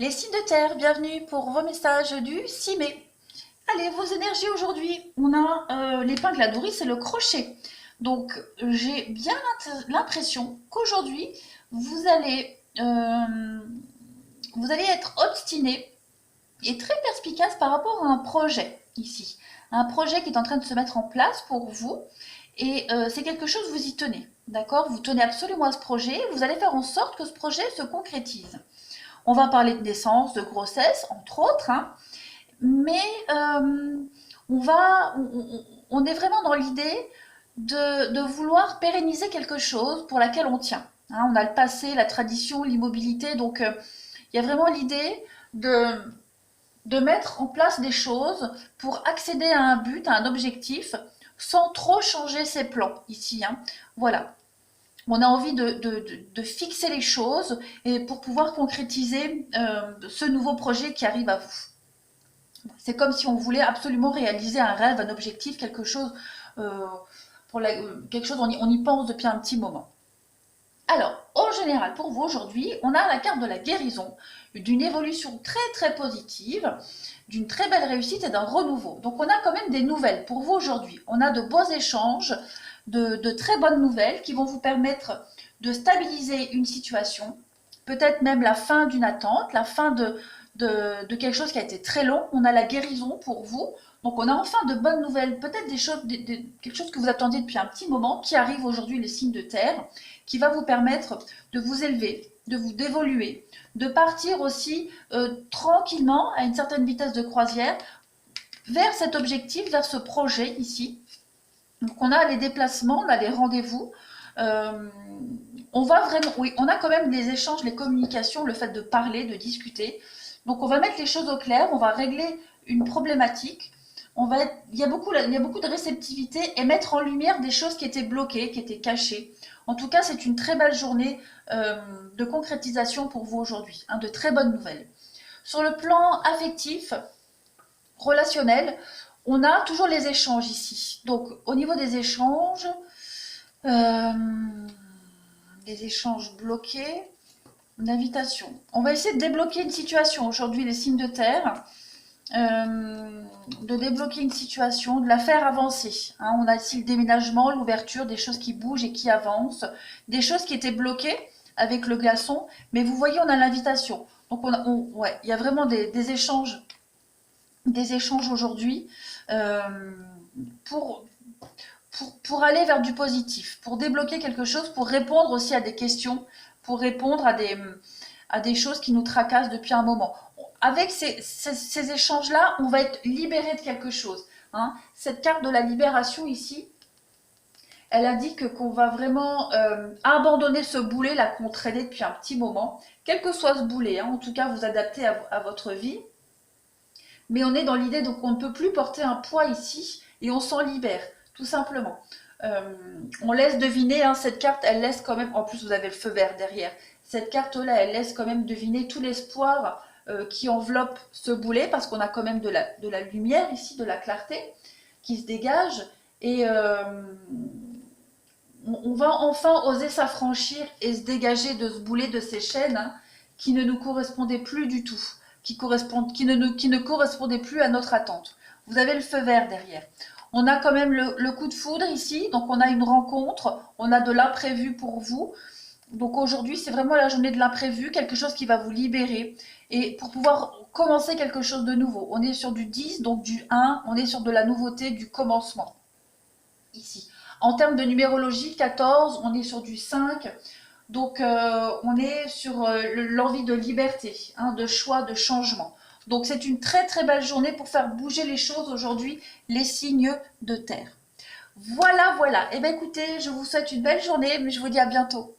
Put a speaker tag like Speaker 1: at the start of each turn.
Speaker 1: Les signes de terre, bienvenue pour vos messages du 6 mai. Allez, vos énergies aujourd'hui, on a l'épingle à nourrir, c'est le crochet. Donc, j'ai bien l'impression qu'aujourd'hui, vous allez, vous allez être obstiné et très perspicace par rapport à un projet ici. Un projet qui est en train de se mettre en place pour vous. Et c'est quelque chose, vous y tenez. D'accord? Vous tenez absolument à ce projet. Vous allez faire en sorte que ce projet se concrétise. On va parler de naissance, de grossesse, entre autres, hein, mais on est vraiment dans l'idée de vouloir pérenniser quelque chose pour laquelle on tient. Hein, on a le passé, la tradition, l'immobilité, donc il y a vraiment l'idée de mettre en place des choses pour accéder à un but, à un objectif, sans trop changer ses plans ici. Hein. Voilà. On a envie de fixer les choses et pour pouvoir concrétiser ce nouveau projet qui arrive à vous. C'est comme si on voulait absolument réaliser un rêve, un objectif, quelque chose, quelque chose on y pense depuis un petit moment. Alors, en général, pour vous aujourd'hui, on a la carte de la guérison, d'une évolution très très positive, d'une très belle réussite et d'un renouveau. Donc on a quand même des nouvelles pour vous aujourd'hui. On a de beaux échanges, de très bonnes nouvelles qui vont vous permettre de stabiliser une situation, peut-être même la fin d'une attente, la fin de quelque chose qui a été très long. On a la guérison pour vous. Donc on a enfin de bonnes nouvelles, peut-être des choses, quelque chose que vous attendiez depuis un petit moment, qui arrive aujourd'hui, les signes de terre, qui va vous permettre de vous élever, de vous d'évoluer, de partir aussi tranquillement, à une certaine vitesse de croisière, vers cet objectif, vers ce projet ici. Donc on a les déplacements, on a les rendez-vous. On va vraiment, oui, on a quand même les échanges, les communications, le fait de parler, de discuter. Donc on va mettre les choses au clair, on va régler une problématique. Il y a beaucoup de réceptivité et mettre en lumière des choses qui étaient bloquées, qui étaient cachées. En tout cas, c'est une très belle journée de concrétisation pour vous aujourd'hui, hein, de très bonnes nouvelles. Sur le plan affectif, relationnel, on a toujours les échanges ici. Donc, au niveau des échanges bloqués, une invitation. On va essayer de débloquer une situation aujourd'hui, les signes de terre. De débloquer une situation, de la faire avancer. Hein, on a ici le déménagement, l'ouverture, des choses qui bougent et qui avancent, des choses qui étaient bloquées avec le glaçon, mais vous voyez, on a l'invitation. Donc, ouais, il y a vraiment des échanges aujourd'hui pour aller vers du positif, pour débloquer quelque chose, pour répondre aussi à des questions, pour répondre à des choses qui nous tracassent depuis un moment. Avec ces échanges-là, on va être libéré de quelque chose. Hein. Cette carte de la libération ici, elle indique qu'on va vraiment abandonner ce boulet là qu'on traînait depuis un petit moment, quel que soit ce boulet, hein, en tout cas vous adaptez à votre vie. Mais on est dans l'idée donc on ne peut plus porter un poids ici et on s'en libère, tout simplement. On laisse deviner, hein, cette carte, elle laisse quand même, en plus vous avez le feu vert derrière, cette carte-là, elle laisse quand même deviner tout l'espoir qui enveloppe ce boulet, parce qu'on a quand même de la lumière ici, de la clarté qui se dégage, et on va enfin oser s'affranchir et se dégager de ce boulet, de ces chaînes hein, qui ne nous correspondaient plus du tout, qui ne correspondaient plus à notre attente. Vous avez le feu vert derrière. On a quand même le coup de foudre ici, donc on a une rencontre, on a de l'imprévu pour vous. Donc aujourd'hui, c'est vraiment la journée de l'imprévu, quelque chose qui va vous libérer et pour pouvoir commencer quelque chose de nouveau. On est sur du 10, donc du 1, on est sur de la nouveauté, du commencement, ici. En termes de numérologie, 14, on est sur du 5, donc on est sur l'envie de liberté, hein, de choix, de changement. Donc c'est une très très belle journée pour faire bouger les choses aujourd'hui, les signes de terre. Voilà, voilà. Eh bien écoutez, je vous souhaite une belle journée, mais je vous dis à bientôt.